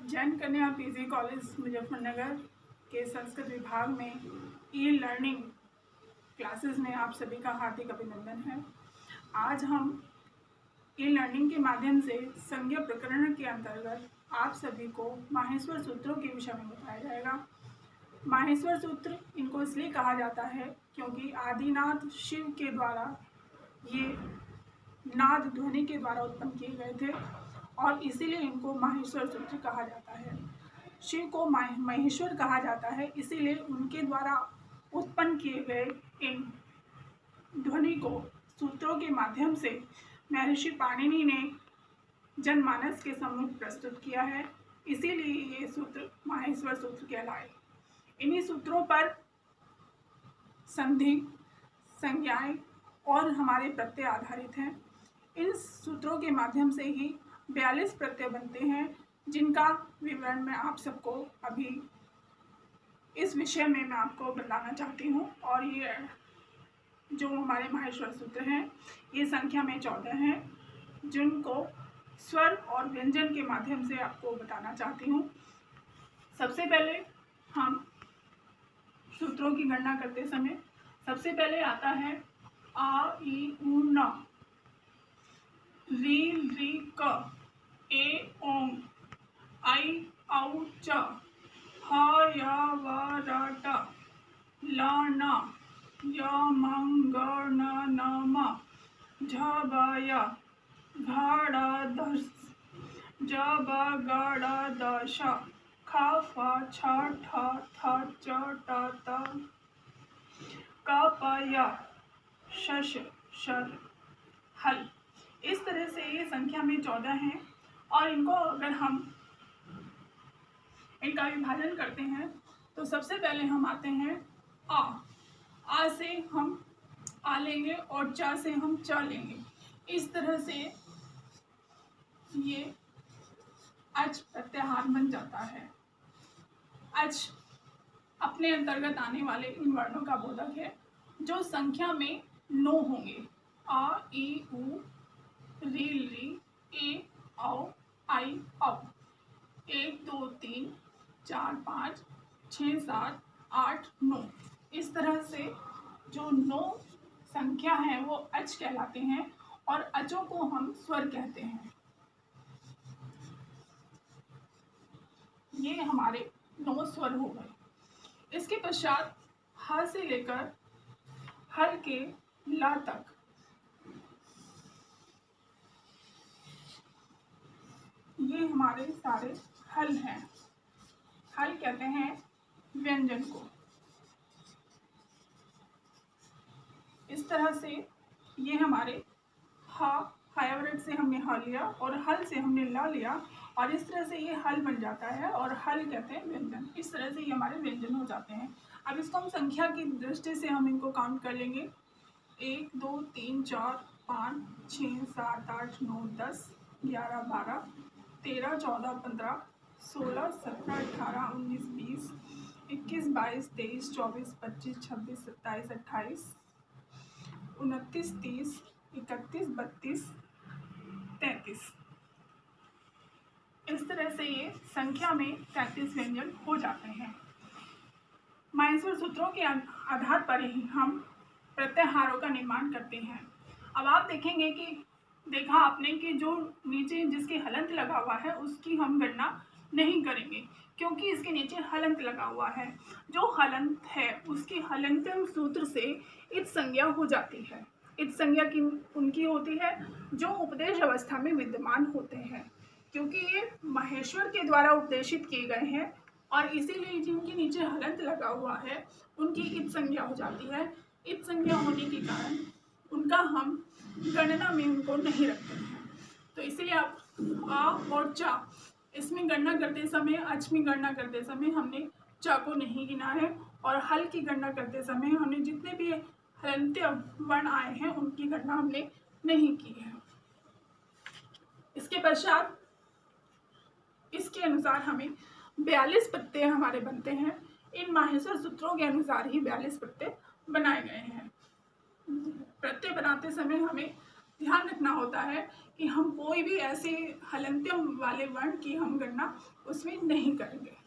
जैन कन्या PG college Muzaffarnagar के संस्कृत विभाग में ई लर्निंग क्लासेस में आप सभी का हार्दिक अभिनंदन है। आज हम ई लर्निंग के माध्यम से संज्ञा प्रकरण के अंतर्गत आप सभी को माहेश्वर सूत्रों के विषय में बताया जाएगा। माहेश्वर सूत्र इनको इसलिए कहा जाता है क्योंकि आदिनाथ शिव के द्वारा ये नाद ध्वनि के द्वारा उत्पन्न किए गए थे और इसीलिए इनको माहेश्वर सूत्र कहा जाता है। शिव को महेश्वर कहा जाता है, इसीलिए उनके द्वारा उत्पन्न किए गए इन ध्वनि को सूत्रों के माध्यम से महर्षि पाणिनि ने जनमानस के सम्मुख प्रस्तुत किया है, इसीलिए ये सूत्र माहेश्वर सूत्र कहलाए। इन्हीं सूत्रों पर संधि, संज्ञाएं और हमारे प्रत्यय आधारित हैं। इन सूत्रों के माध्यम से ही 42 प्रत्यय बनते हैं, जिनका विवरण मैं आप सबको अभी इस विषय में मैं आपको बताना चाहती हूँ। और ये जो हमारे माहेश्वर सूत्र हैं ये संख्या में 14 हैं, जिनको स्वर और व्यंजन के माध्यम से आपको बताना चाहती हूँ। सबसे पहले हम सूत्रों की गणना करते समय सबसे पहले आता है आ ई उ न, री री क, ए ओम, आई औ च, ह य व र ट, ल न, य म ग न न म, झ ब य, घ ड़ ध, ज ब ग ड़ द श, ख फ छ ठ थ च ट त, क प य, शश शर हल। इस तरह से ये संख्या में 14 हैं और इनको अगर हम इनका विभाजन करते हैं तो सबसे पहले हम आते हैं आ से हम आ लेंगे और चा से हम चा लेंगे। इस तरह से ये अच प्रत्याहार बन जाता है। अच अपने अंतर्गत आने वाले इन वर्णों का बोधक है जो संख्या में 9 होंगे। आ ई उ, री री, ए औ, आई औ। 1 2 3 4 5 6 7 8 9। इस तरह से जो 9 संख्या है वो अच कहलाते हैं और अचों को हम स्वर कहते हैं। ये हमारे 9 स्वर हो गए। इसके पश्चात ह से लेकर हल के ला तक ये हमारे सारे हल हैं। हल कहते हैं व्यंजन को। इस तरह से ये हमारे हायावृत से हमने ह लिया और हल से हमने ला लिया और इस तरह से ये हल बन जाता है और हल कहते हैं व्यंजन। इस तरह से ये हमारे व्यंजन हो जाते हैं। अब इसको हम संख्या की दृष्टि से हम इनको काउंट कर लेंगे। 1 2 3 4 5 6 7 8 9 10 11 12 13 14 15 16 17 18 19 20 21 22 23 24 25 26 27 28 29 30 31 32 33। इस तरह से ये संख्या में 33 व्यंजन हो जाते हैं। माहेश्वर सूत्रों के आधार पर ही हम प्रत्याहारों का निर्माण करते हैं। अब आप देखेंगे कि देखा आपने कि जो नीचे जिसके हलंत लगा हुआ है उसकी हम गणना नहीं करेंगे क्योंकि इसके नीचे हलंत लगा हुआ है। जो हलंत है उसकी हलंतम सूत्र से इत संज्ञा हो जाती है। इत संज्ञा की उनकी होती है जो उपदेश अवस्था में विद्यमान होते हैं, क्योंकि ये महेश्वर के द्वारा उपदेशित किए गए हैं और इसीलिए जिनके नीचे हलंत लगा हुआ है उनकी इत संज्ञा हो जाती है। इत संज्ञा होने के कारण उनका हम गणना में उनको नहीं रखते हैं। तो इसीलिए आप आ और चा इसमें गणना करते समय, अच में गणना करते समय हमने चा को नहीं गिना है और हल की गणना करते समय हमने जितने भी हलंत्य वर्ण आए हैं उनकी गणना हमने नहीं की है। इसके पश्चात इसके अनुसार हमें 42 प्रत्यय हमारे बनते हैं। इन माहेश्वर सूत्रों के अनुसार ही 42 प्रत्यय बनाए गए हैं। प्रत्यय बनाते समय हमें ध्यान रखना होता है कि हम कोई भी ऐसे हलंत्यम वाले वर्ण की हम गणना उसमें नहीं करेंगे।